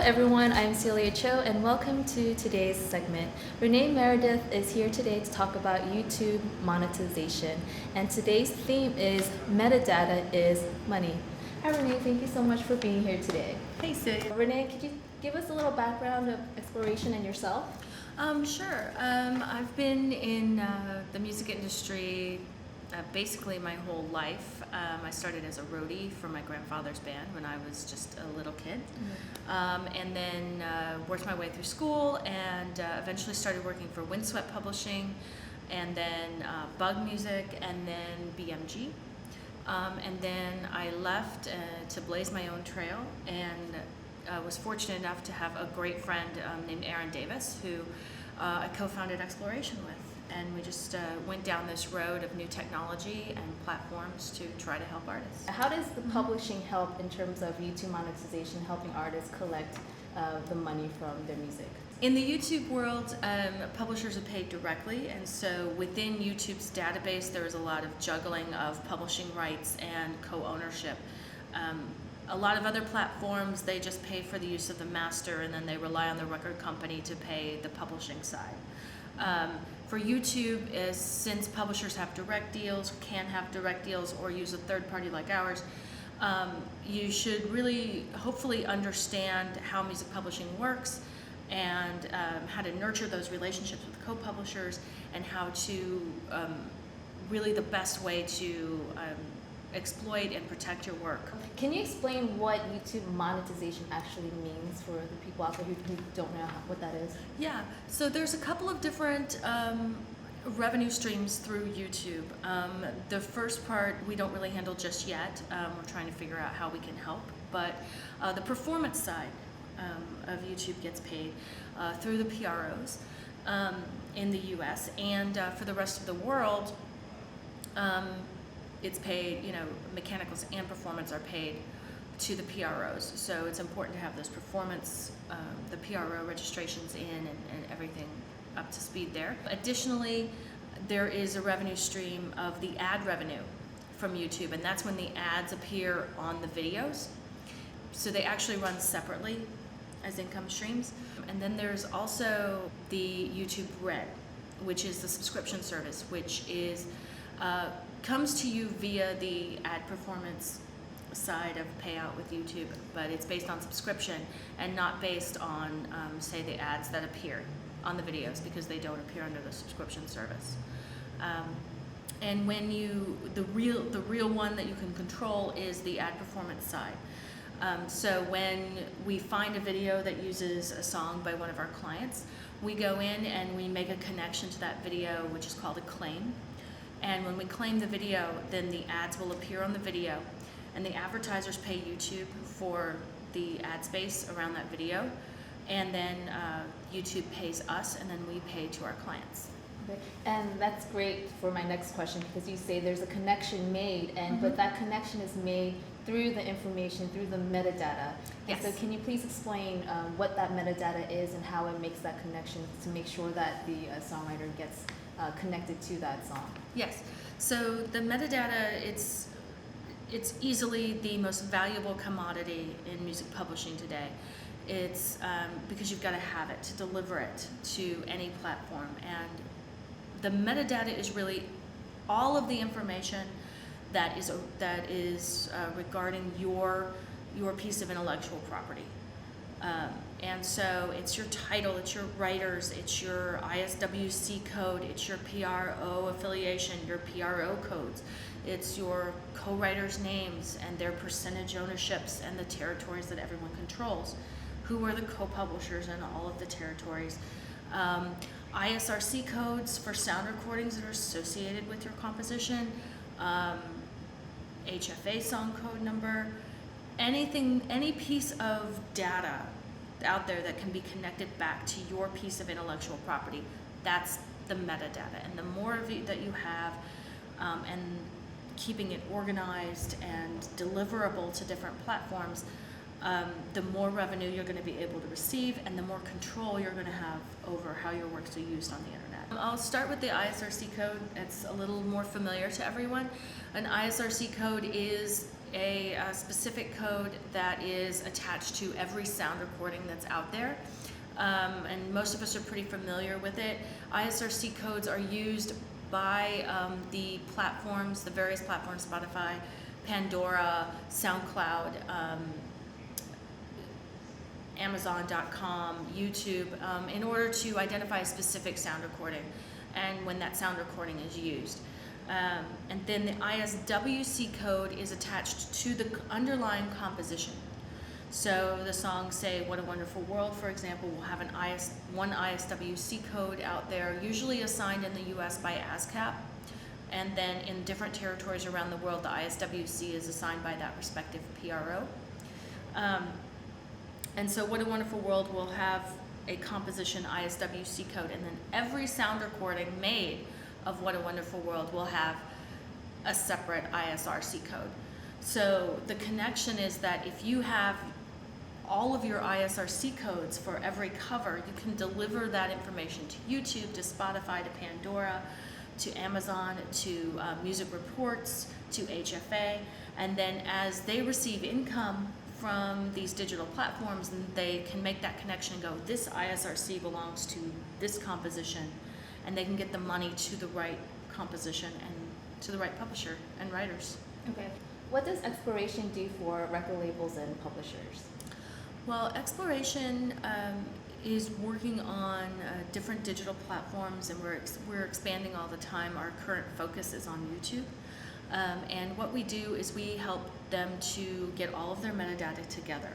everyone, I'm Celia Cho and welcome to today's segment. Rene Meredith is here today to talk about YouTube monetization, and today's theme is metadata is money. Hi Rene, thank you so much for being here today. Hey Celia. Rene, could you give us a little background of exploration and yourself? Sure. I've been in the music industry basically my whole life. I started as a roadie for my grandfather's band when I was just a little kid, and then worked my way through school and eventually started working for Windswept Publishing, and then Bug Music, and then BMG. And then I left to blaze my own trail, and was fortunate enough to have a great friend named Aaron Davis, who I co-founded Exploration with. And we just went down this road of new technology and platforms to try to help artists. How does the publishing help in terms of YouTube monetization, helping artists collect the money from their music? In the YouTube world, publishers are paid directly, and so within YouTube's database there is a lot of juggling of publishing rights and co-ownership. A lot of other platforms, they just pay for the use of the master and then they rely on the record company to pay the publishing side. For YouTube, since publishers have direct deals, can have direct deals, or use a third party like ours, you should really hopefully understand how music publishing works and how to nurture those relationships with co-publishers, and how to really the best way to exploit and protect your work. Can you explain what YouTube monetization actually means for the people out there who don't know what that is? Yeah, so there's a couple of different revenue streams through YouTube. The first part we don't really handle just yet. We're trying to figure out how we can help, but the performance side of YouTube gets paid through the PROs in the US, and for the rest of the world, it's paid, mechanicals and performance are paid to the PROs. So it's important to have those performance, the PRO registrations in and everything up to speed there. Additionally, there is a revenue stream of the ad revenue from YouTube, and that's when the ads appear on the videos. So they actually run separately as income streams. And then there's also the YouTube Red, which is the subscription service, which is comes to you via the ad performance side of payout with YouTube, but it's based on subscription and not based on, say, the ads that appear on the videos, because they don't appear under the subscription service. And when the real one that you can control is the ad performance side. So when we find a video that uses a song by one of our clients, we go in and we make a connection to that video, which is called a claim. And when we claim the video, then the ads will appear on the video, and the advertisers pay YouTube for the ad space around that video, and then YouTube pays us, and then we pay to our clients. Okay. And that's great for my next question, because you say there's a connection made, and but that connection is made through the information, through the metadata. Yes. And so can you please explain what that metadata is and how it makes that connection to make sure that the songwriter gets connected to that song? Yes. So the metadata, it's easily the most valuable commodity in music publishing today. It's because you've got to have it to deliver it to any platform, and the metadata is really all of the information that is regarding your piece of intellectual property. And so it's your title, it's your writers, it's your ISWC code, it's your PRO affiliation, your PRO codes, it's your co-writers' names and their percentage ownerships and the territories that everyone controls. Who are the co-publishers in all of the territories? ISRC codes for sound recordings that are associated with your composition, HFA song code number, any piece of data out there that can be connected back to your piece of intellectual property. That's the metadata, and the more of it that you have, and keeping it organized and deliverable to different platforms, the more revenue you're going to be able to receive, and the more control you're going to have over how your works are used on the internet. I'll start with the ISRC code. It's a little more familiar to everyone. An ISRC code is a specific code that is attached to every sound recording that's out there. And most of us are pretty familiar with it. ISRC codes are used by the platforms, the various platforms, Spotify, Pandora, SoundCloud, Amazon.com, YouTube, in order to identify a specific sound recording and when that sound recording is used. And then the ISWC code is attached to the underlying composition. So the song, say, What a Wonderful World, for example, will have one ISWC code out there, usually assigned in the US by ASCAP. And then in different territories around the world, the ISWC is assigned by that respective PRO. And so What a Wonderful World will have a composition ISWC code, and then every sound recording made of What a Wonderful World will have a separate ISRC code. So the connection is that if you have all of your ISRC codes for every cover, you can deliver that information to YouTube, to Spotify, to Pandora, to Amazon, to Music Reports, to HFA, and then as they receive income from these digital platforms, and they can make that connection and go, this ISRC belongs to this composition, and they can get the money to the right composition and to the right publisher and writers. Okay. What does Exploration do for record labels and publishers? Well, Exploration is working on different digital platforms, and we're expanding all the time. Our current focus is on YouTube. And what we do is we help them to get all of their metadata together.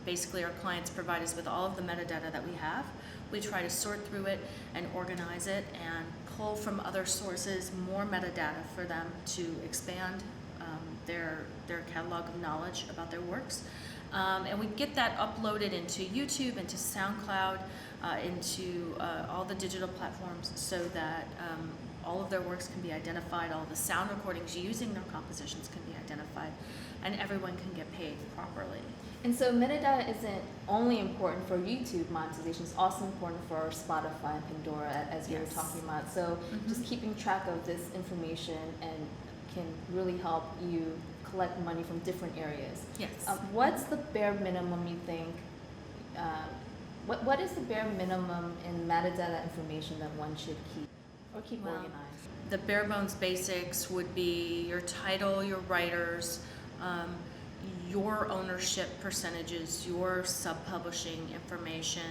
Basically, our clients provide us with all of the metadata that we have. We try to sort through it and organize it and pull from other sources more metadata for them to expand their catalog of knowledge about their works. And we get that uploaded into YouTube, into SoundCloud, into all the digital platforms, so that all of their works can be identified, all the sound recordings using their compositions can be identified, and everyone can get paid properly. And so metadata isn't only important for YouTube monetization, it's also important for Spotify and Pandora, as we were talking about. So just keeping track of this information and can really help you collect money from different areas. Yes. What's the bare minimum you think, what is the bare minimum in metadata information that one should keep or keep organized? The bare bones basics would be your title, your writers, your ownership percentages, your sub-publishing information.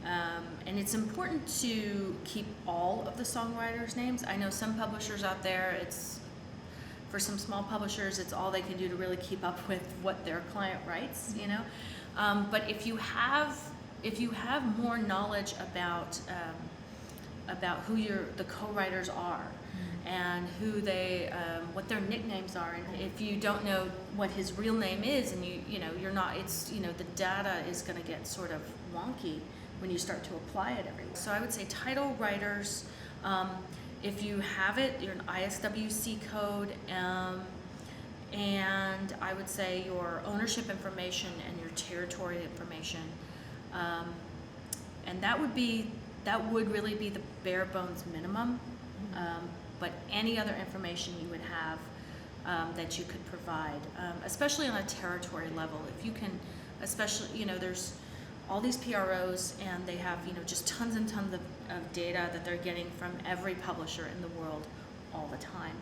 And it's important to keep all of the songwriters' names. I know some publishers out there, for some small publishers, it's all they can do to really keep up with what their client writes, you know. But if you have more knowledge about who the co-writers are, and who what their nicknames are, and if you don't know what his real name is, and you're not, the data is going to get sort of wonky when you start to apply it everywhere. So I would say title, writers. If you have it, your ISWC code, and I would say your ownership information and your territory information, and that would really be the bare bones minimum. But any other information you would have that you could provide, especially on a territory level, if you can, especially, there's all these PROs, and they have, just tons and tons of data that they're getting from every publisher in the world all the time.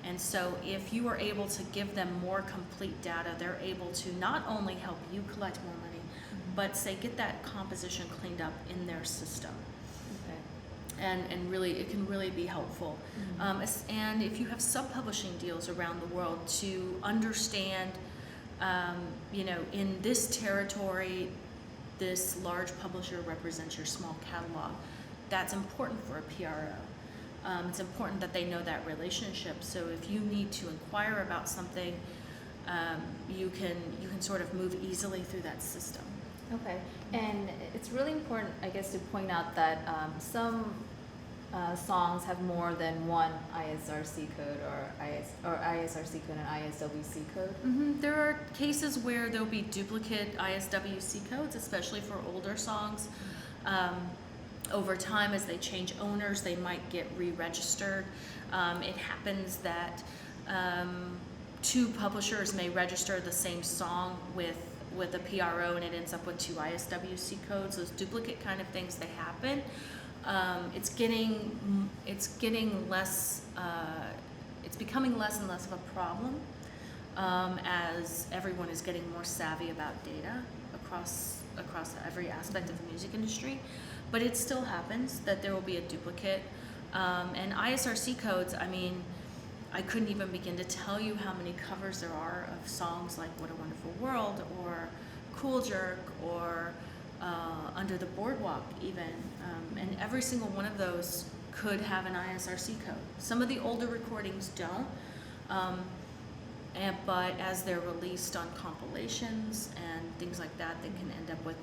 And so if you are able to give them more complete data, they're able to not only help you collect more money, but say get that composition cleaned up in their system. And really, it can really be helpful. And if you have sub-publishing deals around the world, to understand, in this territory, this large publisher represents your small catalog. That's important for a PRO. It's important that they know that relationship. So if you need to inquire about something, you can sort of move easily through that system. Okay, and it's really important, I guess, to point out that some songs have more than one ISRC code or ISRC code and ISWC code. There are cases where there'll be duplicate ISWC codes, especially for older songs. Over time, as they change owners, they might get re-registered. It happens that two publishers may register the same song with a PRO, and it ends up with two ISWC codes. Those duplicate kind of things, they happen. It's becoming less and less of a problem as everyone is getting more savvy about data across every aspect of the music industry. But it still happens that there will be a duplicate. And ISRC codes, I mean, I couldn't even begin to tell you how many covers there are of songs like What a Wonderful World or Cool Jerk or Under the Boardwalk even. And every single one of those could have an ISRC code. Some of the older recordings don't, but as they're released on compilations and things like that, they can end up with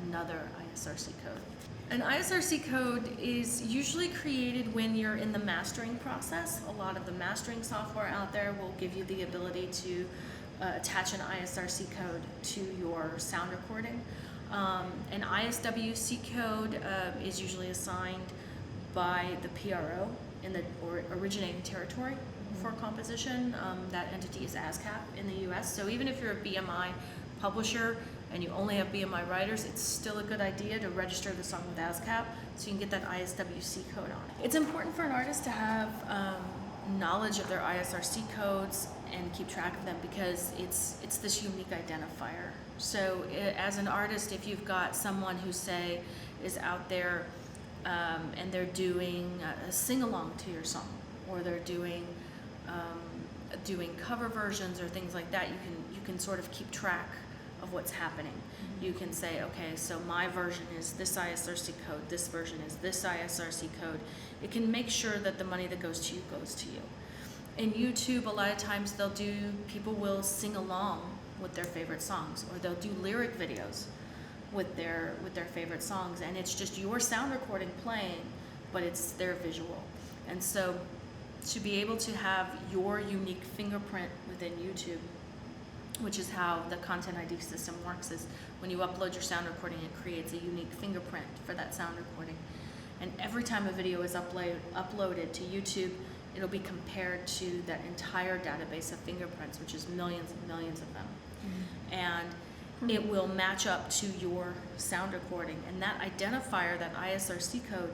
another ISRC code. An ISRC code is usually created when you're in the mastering process. A lot of the mastering software out there will give you the ability to attach an ISRC code to your sound recording. An ISWC code is usually assigned by the PRO in the originating territory for composition. That entity is ASCAP in the US. So even if you're a BMI publisher and you only have BMI writers, it's still a good idea to register the song with ASCAP so you can get that ISWC code on it. It's important for an artist to have knowledge of their ISRC codes and keep track of them because it's this unique identifier. So as an artist, if you've got someone who, say, is out there and they're doing a sing-along to your song, or they're doing cover versions or things like that, you can sort of keep track of what's happening. You can say, okay, so my version is this ISRC code, this version is this ISRC code. It can make sure that the money that goes to you goes to you. In YouTube, a lot of times people will sing along with their favorite songs, or they'll do lyric videos with their favorite songs, and it's just your sound recording playing, but it's their visual. And so to be able to have your unique fingerprint within YouTube, which is how the Content ID system works, is when you upload your sound recording, it creates a unique fingerprint for that sound recording. And every time a video is uploaded to YouTube, it'll be compared to that entire database of fingerprints, which is millions and millions of them. And it will match up to your sound recording. And that identifier, that ISRC code,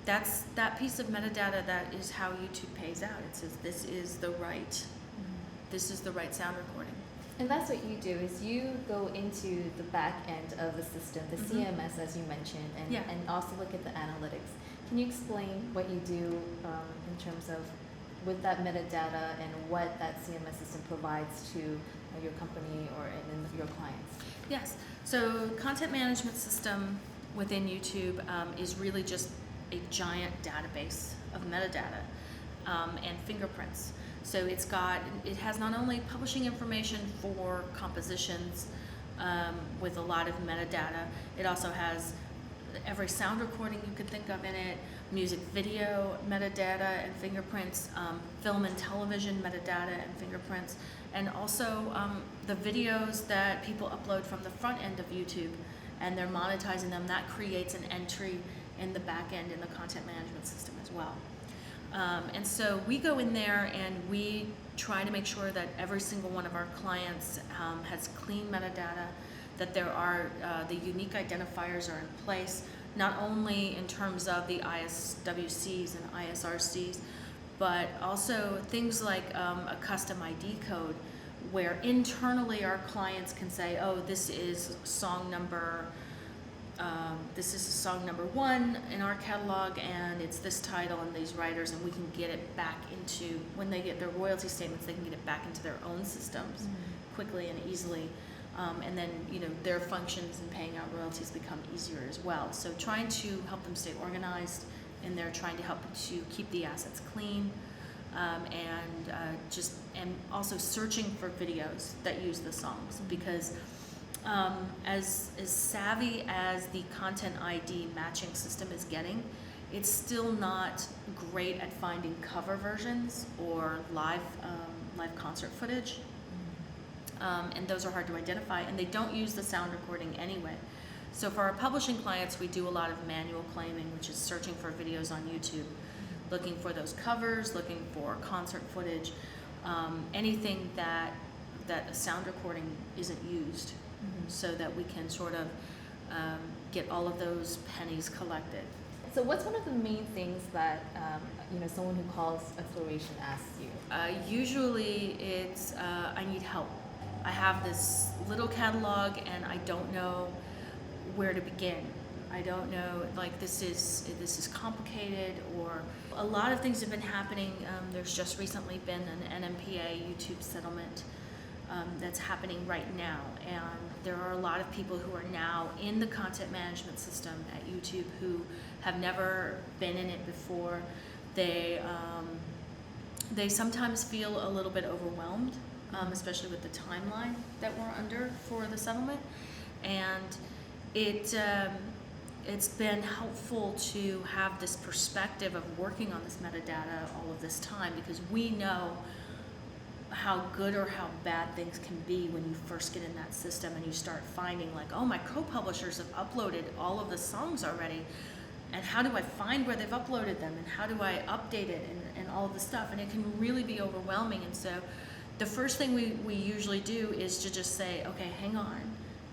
that's that piece of metadata that is how YouTube pays out. It says this is the right sound recording. And that's what you do, is you go into the back end of the system, the CMS as you mentioned, and also look at the analytics. Can you explain what you do in terms of with that metadata and what that CMS system provides to your company or and your clients? Yes. So content management system within YouTube is really just a giant database of metadata and fingerprints. So it has not only publishing information for compositions with a lot of metadata, it also has every sound recording you could think of in it, music video metadata and fingerprints, film and television metadata and fingerprints, and also the videos that people upload from the front end of YouTube and they're monetizing them. That creates an entry in the back end in the content management system as well. And so we go in there and we try to make sure that every single one of our clients has clean metadata, that there are the unique identifiers are in place, not only in terms of the ISWCs and ISRCs, but also things like a custom ID code where internally our clients can say, oh, this is song number 1 in our catalog, and it's this title and these writers, and we can get it back into, when they get their royalty statements, they can get it back into their own systems quickly and easily. And then, their functions in paying out royalties become easier as well. So trying to help them stay organized, and they're trying to help to keep the assets clean, and also searching for videos that use the songs, because as savvy as the Content ID matching system is getting, it's still not great at finding cover versions or live concert footage. And those are hard to identify, and they don't use the sound recording anyway. So for our publishing clients, we do a lot of manual claiming, which is searching for videos on YouTube, looking for those covers, looking for concert footage, anything that a sound recording isn't used, so that we can sort of get all of those pennies collected. So what's one of the main things that someone who calls exploration asks you? Usually it's I need help. I have this little catalog and I don't know where to begin. I don't know, like this is complicated, or a lot of things have been happening. There's just recently been an NMPA YouTube settlement that's happening right now, and there are a lot of people who are now in the content management system at YouTube who have never been in it before. They sometimes feel a little bit overwhelmed, especially with the timeline that we're under for the settlement, and it's been helpful to have this perspective of working on this metadata all of this time, because we know how good or how bad things can be when you first get in that system and you start finding like, oh, my co-publishers have uploaded all of the songs already, and how do I find where they've uploaded them, and how do I update it, and all of the stuff, and it can really be overwhelming. And so the first thing we usually do is to just say, okay, hang on,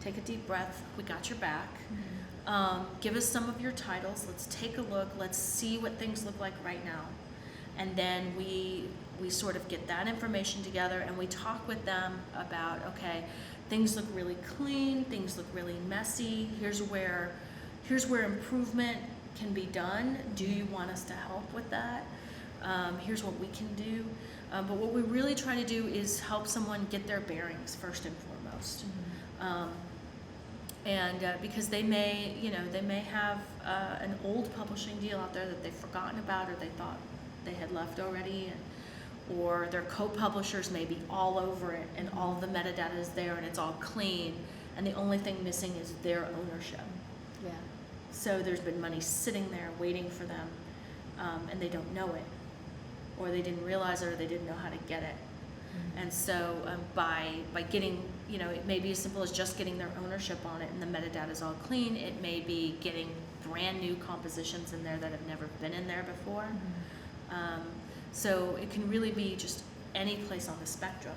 take a deep breath, we got your back. Give us some of your titles, let's take a look, let's see what things look like right now. And then we sort of get that information together and we talk with them about, okay, things look really clean, things look really messy, here's where improvement can be done. Do you want us to help with that? Here's what we can do. But what we really try to do is help someone get their bearings first and foremost. Because they may have an old publishing deal out there that they've forgotten about, or they thought they had left already, or their co-publishers may be all over it and all the metadata is there and it's all clean, and the only thing missing is their ownership. Yeah. So there's been money sitting there waiting for them, and they don't know it, or they didn't realize it, or they didn't know how to get it. And so by getting, it may be as simple as just getting their ownership on it and the metadata is all clean. It may be getting brand new compositions in there that have never been in there before. So it can really be just any place on the spectrum.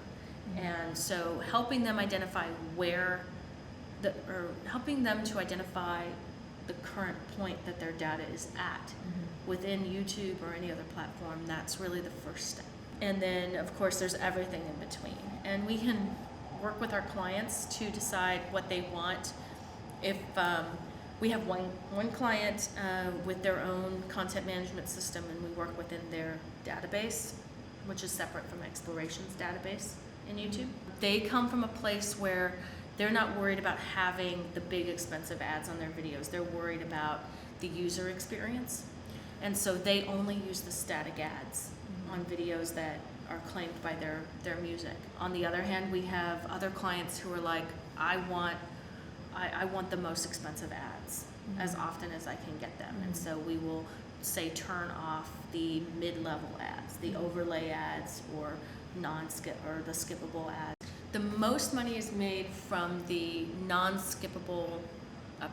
And so helping them identify helping them to identify the current point that their data is at within YouTube or any other platform, that's really the first step. And then, of course, there's everything in between. And we can work with our clients to decide what they want. If we have one client with their own content management system, and we work within their database, which is separate from Exploration's database in YouTube. They come from a place where they're not worried about having the big expensive ads on their videos. They're worried about the user experience. And so they only use the static ads on videos that are claimed by their music. On the other hand, we have other clients who are like, I want the most expensive ads as often as I can get them. And so we will say turn off the mid-level ads, the overlay ads, or the skippable ads. The most money is made from the non-skippable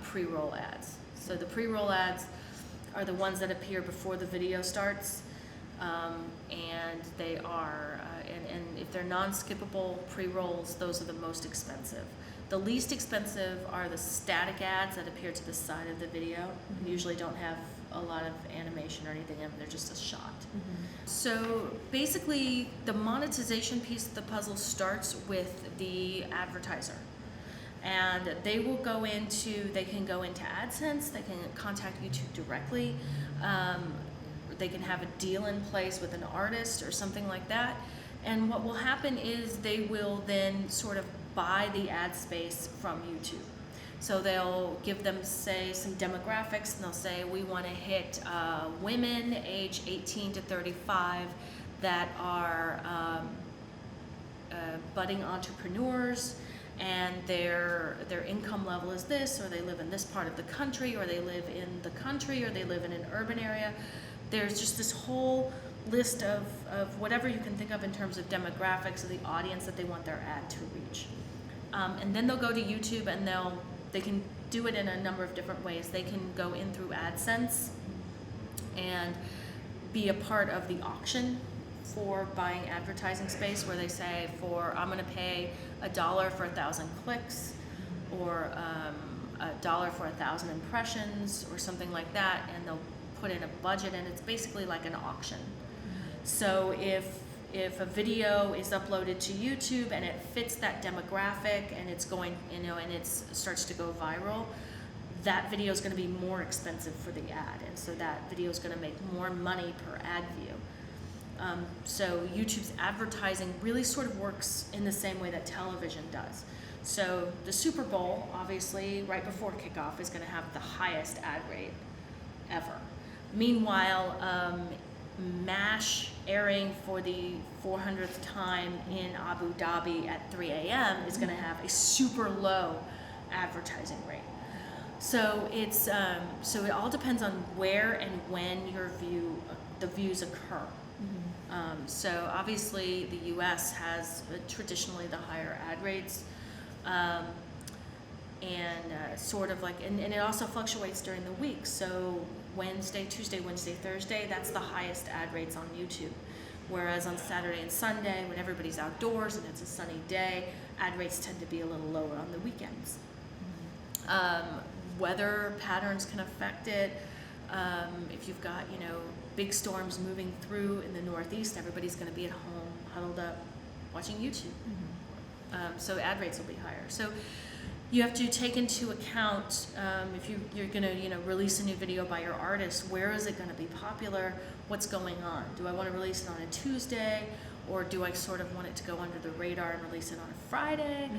pre-roll ads. So the pre-roll ads are the ones that appear before the video starts. And they are, and if they're non-skippable pre-rolls, those are the most expensive. The least expensive are the static ads that appear to the side of the video. Usually don't have a lot of animation or anything in them, they're just a shot. So basically, the monetization piece of the puzzle starts with the advertiser. And they can go into AdSense, they can contact YouTube directly. They can have a deal in place with an artist or something like that. And what will happen is they will then sort of buy the ad space from YouTube. So they'll give them, say, some demographics, and they'll say, we want to hit women age 18 to 35 that are budding entrepreneurs, and their income level is this, or they live in this part of the country, or they live in the country, or they live in an urban area. There's just this whole list of whatever you can think of in terms of demographics of the audience that they want their ad to reach. And then they'll go to YouTube and they can do it in a number of different ways. They can go in through AdSense and be a part of the auction for buying advertising space, where they say, I'm going to pay $1 for 1,000 clicks, or $1 for 1,000 impressions, or something like that, and they'll put in a budget, and it's basically like an auction. So if a video is uploaded to YouTube and it fits that demographic, and it's going, and it starts to go viral, that video is going to be more expensive for the ad, and so that video is going to make more money per ad view. So YouTube's advertising really sort of works in the same way that television does. So the Super Bowl, obviously, right before kickoff, is going to have the highest ad rate ever. Meanwhile, MASH airing for the 400th time in Abu Dhabi at 3 a.m. is going to have a super low advertising rate. So it's so it all depends on where and when the views occur. So obviously the U.S. has traditionally the higher ad rates, and sort of like, and it also fluctuates during the week. So Tuesday, Wednesday, Thursday, that's the highest ad rates on YouTube. Whereas on Saturday and Sunday, when everybody's outdoors and it's a sunny day, ad rates tend to be a little lower on the weekends. Weather patterns can affect it. If you've got, big storms moving through in the Northeast, everybody's going to be at home, huddled up, watching YouTube. So ad rates will be higher. So you have to take into account, if you're going to, release a new video by your artist, where is it going to be popular? What's going on? Do I want to release it on a Tuesday, or do I sort of want it to go under the radar and release it on a Friday?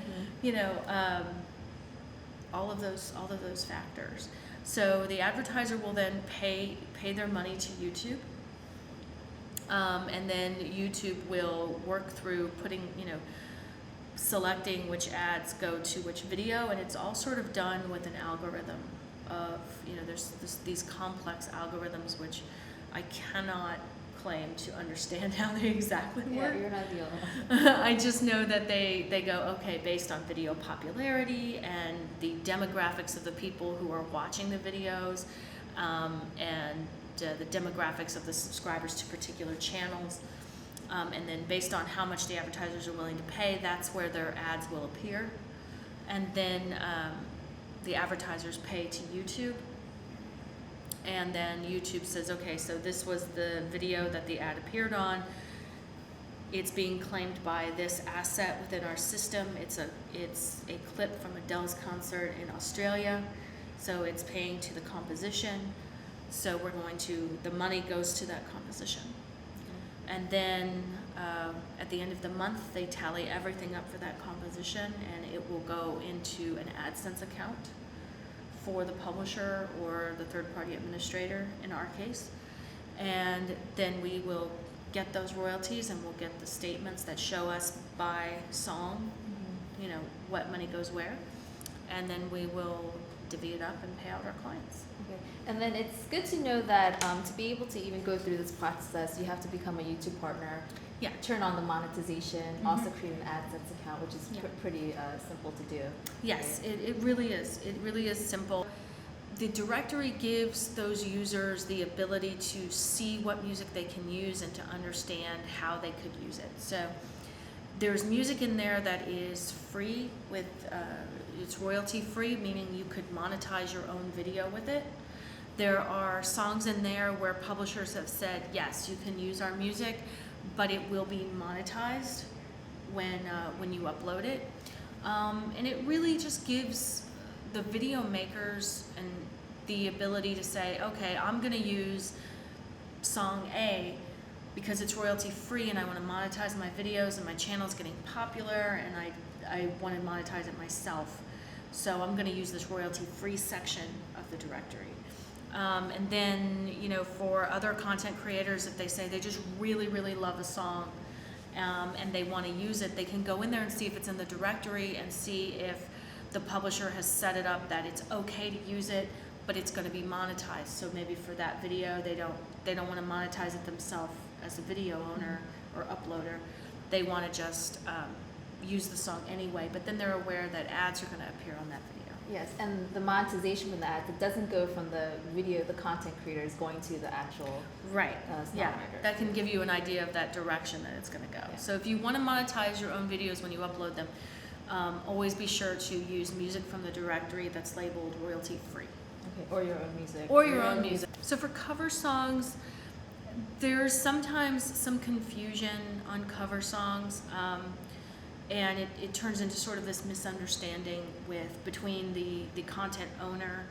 All of those factors. So the advertiser will then pay their money to YouTube, and then YouTube will work through selecting which ads go to which video, and it's all sort of done with an algorithm of, there's these complex algorithms which I cannot claim to understand how they exactly work. Yeah, you're not the only one. I just know that they go, okay, based on video popularity and the demographics of the people who are watching the videos, and the demographics of the subscribers to particular channels, and then based on how much the advertisers are willing to pay, that's where their ads will appear. And then the advertisers pay to YouTube. And then YouTube says, okay, so this was the video that the ad appeared on. It's being claimed by this asset within our system. It's a clip from Adele's concert in Australia. So it's paying to the composition. So the money goes to that composition. And then at the end of the month, they tally everything up for that composition, and it will go into an AdSense account for the publisher or the third-party administrator in our case. And then we will get those royalties, and we'll get the statements that show us by song, what money goes where. And then we will divvy it up and pay out our clients. Okay. And then it's good to know that to be able to even go through this process, you have to become a YouTube partner. Yeah. Turn on the monetization, also create an AdSense account, which is pretty simple to do. Yes, right? it really is. It really is simple. The directory gives those users the ability to see what music they can use and to understand how they could use it. So there's music in there that is free with, it's royalty free, meaning you could monetize your own video with it. There are songs in there where publishers have said, yes, you can use our music, but it will be monetized when you upload it. And it really just gives the video makers and the ability to say, okay, I'm going to use song A because it's royalty free and I want to monetize my videos and my channel's getting popular and I want to monetize it myself. So I'm going to use this royalty free section of the directory. And then, for other content creators, if they say they just really, really love a song and they want to use it, they can go in there and see if it's in the directory and see if the publisher has set it up that it's okay to use it, but it's going to be monetized. So maybe for that video, they don't want to monetize it themselves as a video owner or uploader. They want to just use the song anyway, but then they're aware that ads are going to appear on that video. Yes, and the monetization from the ads, it doesn't go from the video, the content creators going to the actual Right. Yeah, songwriter. that can give you an idea of that direction that it's going to go. Yeah. So if you want to monetize your own videos when you upload them, always be sure to use music from the directory that's labeled royalty free. Okay, or your own music. Or your own music. So for cover songs, there's sometimes some confusion on cover songs, and it turns into sort of this misunderstanding between the content owner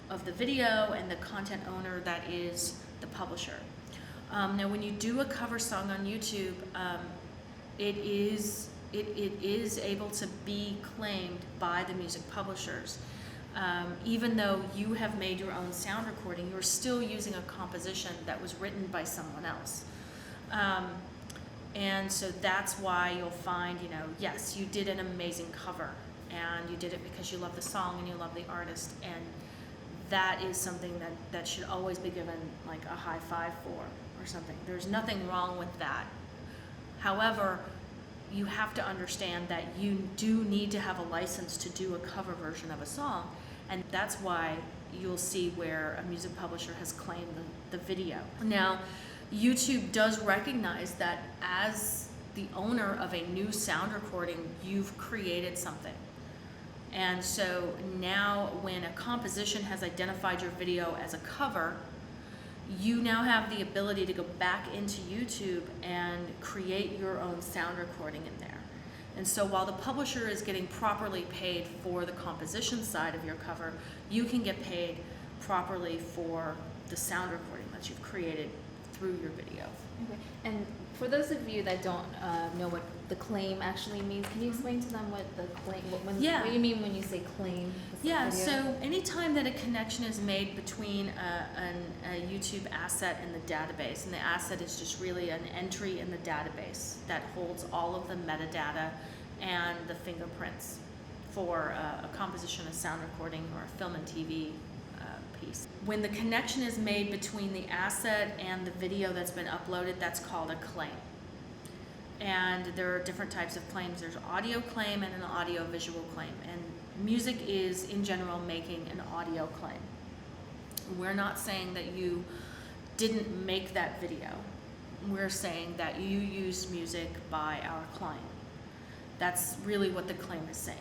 of the video and the content owner that is the publisher. Now when you do a cover song on YouTube, it is able to be claimed by the music publishers. Even though you have made your own sound recording, you're still using a composition that was written by someone else. And so that's why you'll find, yes, you did an amazing cover, and you did it because you love the song and you love the artist, and that is something that should always be given like a high five for or something. There's nothing wrong with that. However, you have to understand that you do need to have a license to do a cover version of a song, and that's why you'll see where a music publisher has claimed the video. Now, YouTube does recognize that as the owner of a new sound recording, you've created something. And so now when a composition has identified your video as a cover, you now have the ability to go back into YouTube and create your own sound recording in there. And so while the publisher is getting properly paid for the composition side of your cover, you can get paid properly for the sound recording that you've created through your video. Okay. And for those of you that don't know what the claim actually means, can you explain to them what the claim, what you mean when you say claim? Yeah, so anytime that a connection is made between a YouTube asset and the database, and the asset is just really an entry in the database that holds all of the metadata and the fingerprints for a composition, a sound recording, or a film and TV piece. When the connection is made between the asset and the video that's been uploaded, that's called a claim. And there are different types of claims. There's audio claim and an audio visual claim. And music is, in general, making an audio claim. We're not saying that you didn't make that video. We're saying that you used music by our client. That's really what the claim is saying.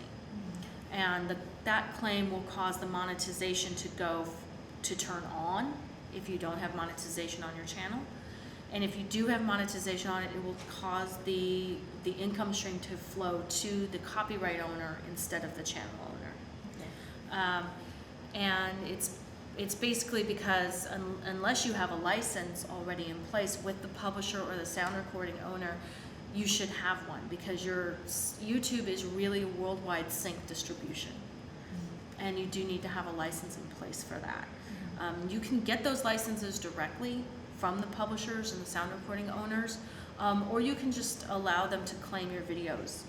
And that claim will cause the monetization to turn on if you don't have monetization on your channel. And if you do have monetization on it, it will cause the income stream to flow to the copyright owner instead of the channel owner. Okay. And it's basically because unless you have a license already in place with the publisher or the sound recording owner, you should have one, because your YouTube is really worldwide sync distribution. And you do need to have a license in place for that. You can get those licenses directly from the publishers and the sound recording owners, or you can just allow them to claim your videos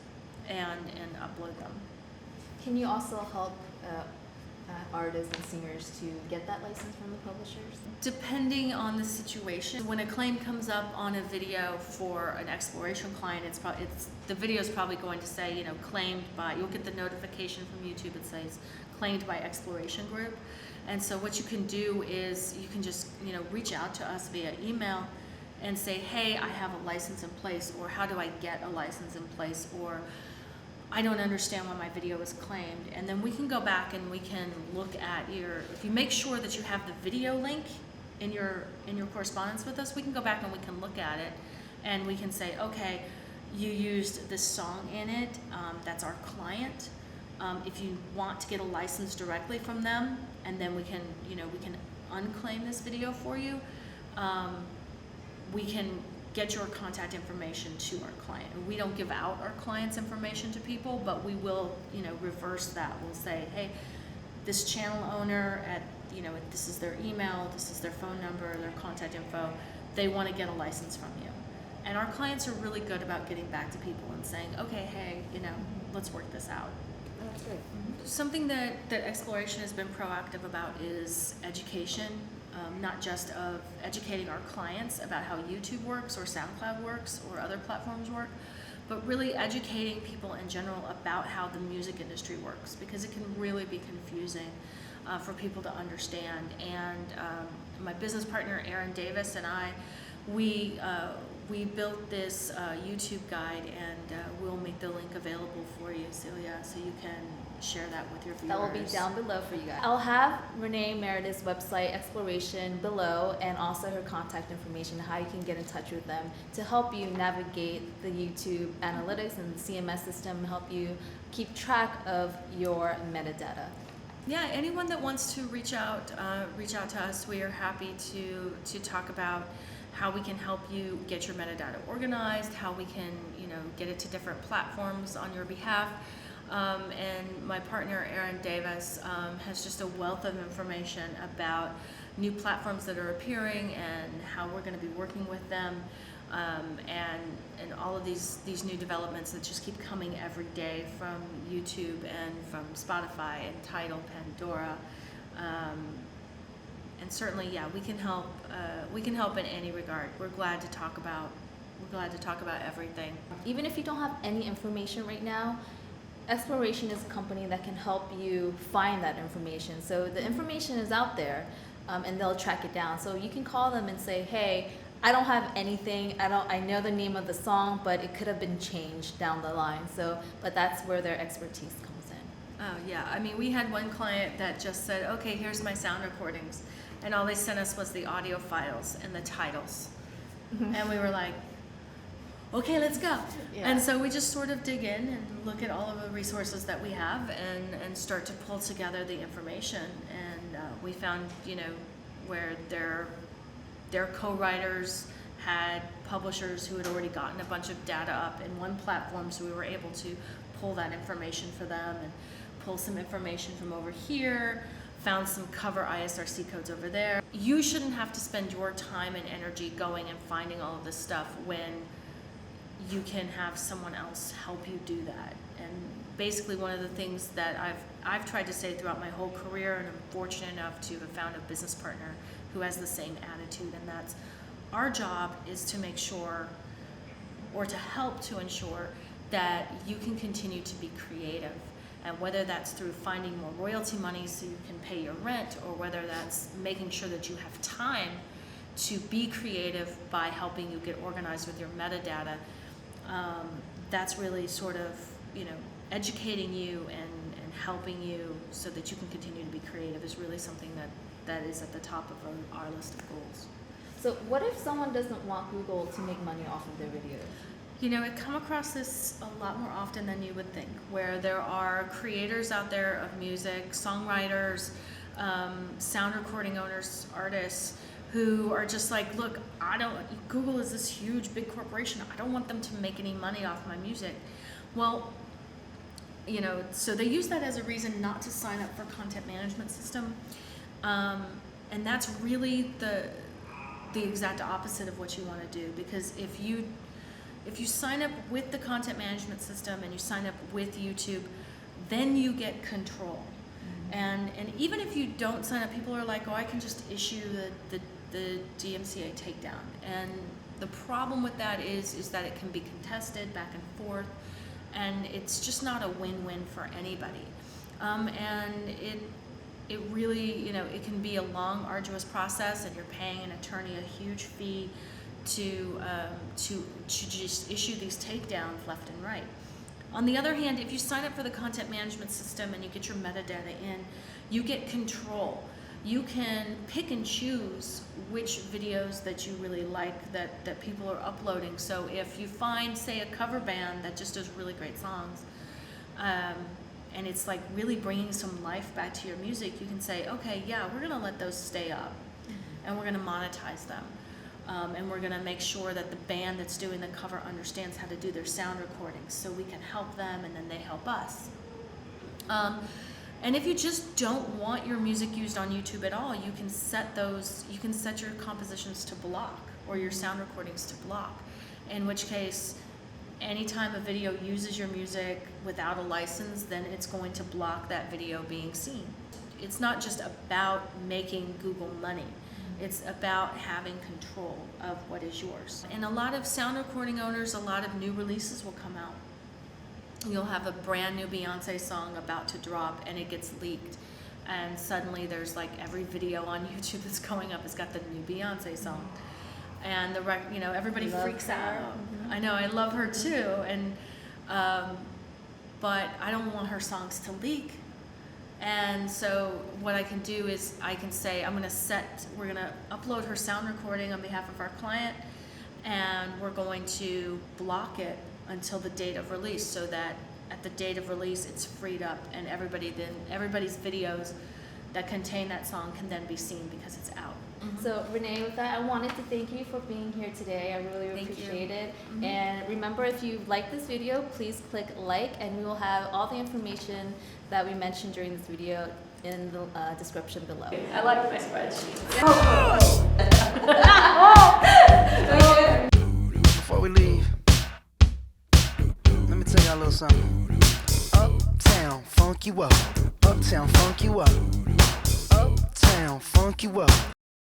and upload them. Can you also help artists and singers to get that license from the publishers? Depending on the situation. When a claim comes up on a video for an exploration client, the video is probably going to say, claimed by, you'll get the notification from YouTube that says claimed by Exploration Group. And so what you can do is you can just, reach out to us via email and say, hey, I have a license in place, or how do I get a license in place, or I don't understand why my video is claimed. And then we can go back and we can look at if you make sure that you have the video link in your correspondence with us, we can go back and we can look at it and we can say, okay, you used this song in it, that's our client. If you want to get a license directly from them, and then we can unclaim this video for you, we can get your contact information to our client. We don't give out our client's information to people, but we will, reverse that. We'll say, hey, this channel owner this is their email, this is their phone number, their contact info. They want to get a license from you. And our clients are really good about getting back to people and saying, okay, hey, let's work this out. Oh, that's great. Mm-hmm. Something that Exploration has been proactive about is education. Not just of educating our clients about how YouTube works or SoundCloud works or other platforms work, but really educating people in general about how the music industry works, because it can really be confusing for people to understand. And my business partner Aaron Davis and I, we built this YouTube guide, and we'll make the link available for you, Celia, so you can share that with your viewers. That will be down below for you guys. I'll have Rene Meredith's website, Exploration, below, and also her contact information, how you can get in touch with them to help you navigate the YouTube analytics and the CMS system, help you keep track of your metadata. Yeah, anyone that wants to reach out to us. We are happy to talk about how we can help you get your metadata organized, how we can, get it to different platforms on your behalf. And my partner, Aaron Davis, has just a wealth of information about new platforms that are appearing and how we're going to be working with them, and all of these new developments that just keep coming every day from YouTube and from Spotify and Tidal, Pandora. And certainly, yeah, we can help. We can help in any regard. We're glad to talk about everything. Even if you don't have any information right now, Exploration is a company that can help you find that information. So the information is out there, and they'll track it down. So you can call them and say, hey, I don't have anything. I know the name of the song, but it could have been changed down the line. But that's where their expertise comes in. Oh yeah, I mean, we had one client that just said, okay, here's my sound recordings, and all they sent us was the audio files and the titles. And we were like, okay, let's go. Yeah. And so we just sort of dig in and look at all of the resources that we have and start to pull together the information. And we found, where their co-writers had publishers who had already gotten a bunch of data up in one platform, so we were able to pull that information for them and pull some information from over here, found some cover ISRC codes over there. You shouldn't have to spend your time and energy going and finding all of this stuff when you can have someone else help you do that. And basically one of the things that I've tried to say throughout my whole career, and I'm fortunate enough to have found a business partner who has the same attitude, and that's our job is to make sure, or to help to ensure, that you can continue to be creative. And whether that's through finding more royalty money so you can pay your rent, or whether that's making sure that you have time to be creative by helping you get organized with your metadata, that's really sort of, educating you and helping you so that you can continue to be creative is really something that is at the top of our list of goals. So what if someone doesn't want Google to make money off of their videos? I come across this a lot more often than you would think, where there are creators out there of music, songwriters, sound recording owners, artists, who are just like, look, Google is this huge, big corporation. I don't want them to make any money off my music. Well, so they use that as a reason not to sign up for content management system. And that's really the exact opposite of what you want to do, because if you sign up with the content management system and you sign up with YouTube, then you get control. And even if you don't sign up, people are like, oh, I can just issue the DMCA takedown. And the problem with that is that it can be contested back and forth, and it's just not a win-win for anybody. And it really, it can be a long, arduous process, and you're paying an attorney a huge fee to just issue these takedowns left and right. On the other hand, if you sign up for the content management system and you get your metadata in, you get control. You can pick and choose which videos that you really like that people are uploading. So if you find, say, a cover band that just does really great songs, and it's like really bringing some life back to your music, you can say, okay, yeah, we're gonna let those stay up, and we're gonna monetize them. And we're gonna make sure that the band that's doing the cover understands how to do their sound recordings, so we can help them and then they help us. And if you just don't want your music used on YouTube at all, you can set your compositions to block, or your sound recordings to block, in which case, anytime a video uses your music without a license, then it's going to block that video being seen. It's not just about making Google money. It's about having control of what is yours. And a lot of sound recording owners, a lot of new releases will come out. You'll have a brand new Beyonce song about to drop and it gets leaked. And suddenly there's like every video on YouTube that's going up has got the new Beyonce song. And everybody freaks out. I know, I love her too. And but I don't want her songs to leak. And so what I can do is I can say we're gonna upload her sound recording on behalf of our client, and we're going to block it until the date of release, so that at the date of release it's freed up, and everybody's videos that contain that song can then be seen because it's out. So Rene, with that, I wanted to thank you for being here today. I really appreciate it. And remember, if you like this video, please click like, and we will have all the information that we mentioned during this video in the description below. I like my spreadsheet. Before we leave, let me tell y'all a little something. Uptown, funk you up. Uptown, funk you up. Uptown, funk you up.